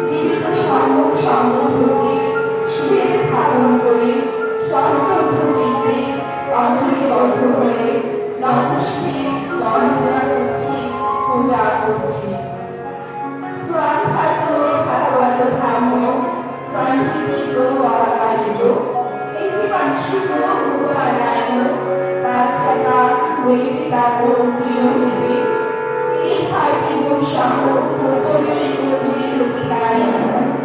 জীবিত সম্মুখ সম্মুখে শিরে স্থাপন করে সশ্রদ্ধ চিত্তে অঞ্জলিবদ্ধ হয়ে নতশিরে বন্দনা করছি, পূজা করছি। স্বাক্ষাত ভাগবত ধাম সঞ্চিত অকালিত একটিবার্ষিক উপারায়ণ তাছাড়া বৈদিকাগ নিয়মিতে এই ছয়টি গুণসহ প্রথমে অধিকারী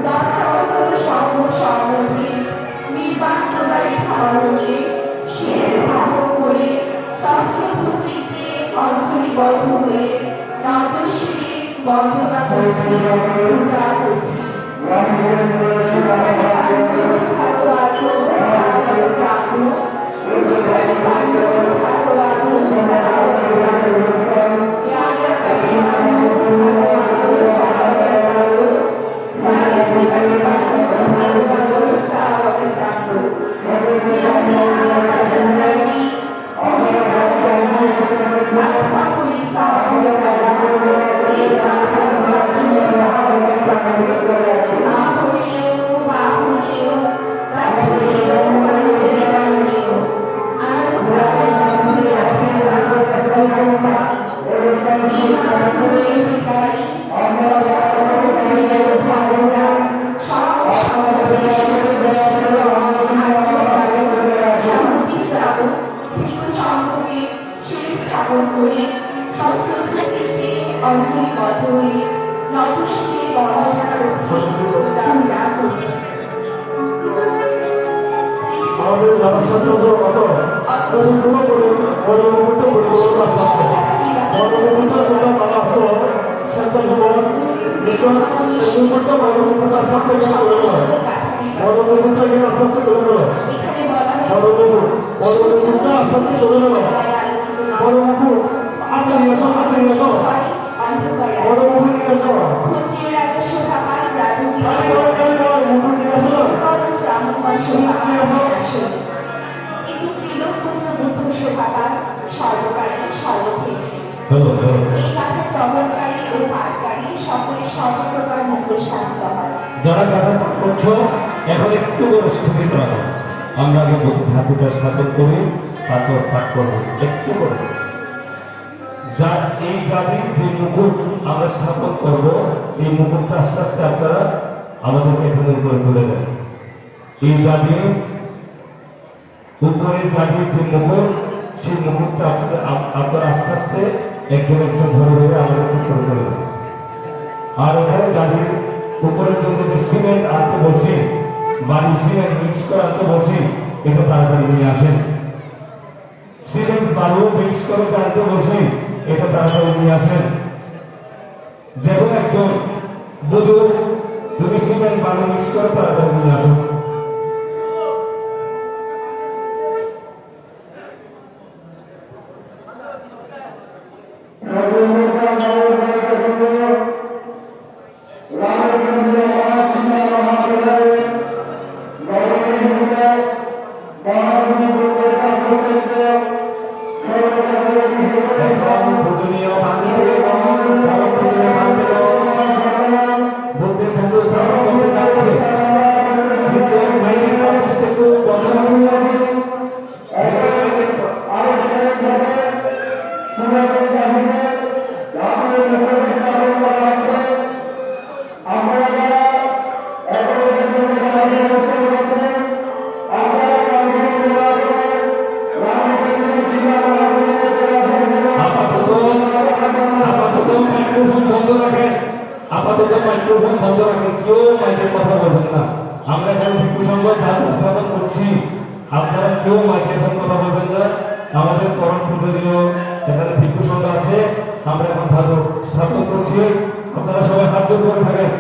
দক্ষত সম্মুখ সম্মুখে নির্বাণ প্রদায়ী ধর্মকে শিরে স্থাপন করে সশ্রদ্ধ চিত্তে অঞ্জলিবদ্ধ হয়ে নতশিরে বন্দনা করছি, পূজা করছি। অঞ্জলিবদ্ধ হয়ে নতশিরে বন্দনা করছি, পূজা করছি। আমাদের জনসাধারণ সর্বকারী সর্বভূমি এই কথা শ্রবণকারী ও পাঠকারী সকলের সর্বপ্রকার মঙ্গল সাধিত হয়। যারা কথা পাঠ করছো এখন একটু করে স্থগিত রাখো, আমরা আগে ধাতুটা স্থাপন করি, তারপর পাঠ করবো একটু করে। যা এই জাতির যে মুকুট আমরা স্থাপন করব, এই মুকুটটা আস্তে আস্তে আপনারা আমাদেরকে এখানে উপরে তুলে দেন। এই জাতির উপরে জাতির যে মুকুট, সেই মুকুটটা আপনারা আস্তে আস্তে একজন একজন ধরে ধরে আমাদেরকে শুরু করে দেবেন। আর এখানে জাতির উপরের জন্য যে সিমেন্ট আনতে বলছি, বাড়ি সিমেন্ট মিক্স করে আনতে বলছি, এটা তাড়াতাড়ি নিয়ে আসেন। সিমেন্ট বালু মিক্স করে আনতে বলছি, এটা তাড়াতাড়ি নিয়ে আসেন। যে কোনো একজন বধূ তুমি সিমেন্ট বালু মিক্স করে তাড়াতাড়ি নিয়ে আসো। আপাতত মাইক্রোফোন বন্ধ রাখেন, কেউ মাইকের কথা বলবেন না। আমরা এখানে ভিক্ষু সংঘ ধাতু স্থাপন করছি, আপনারা কেউ মাইকের কথা বলবেন না। আমাদের পরম পূজনীয় এখানে ভিক্ষু সংঘ আছে, আমরা এখন ধাতু স্থাপন করছি, আপনারা সবাই হাত জোড় করে থাকেন।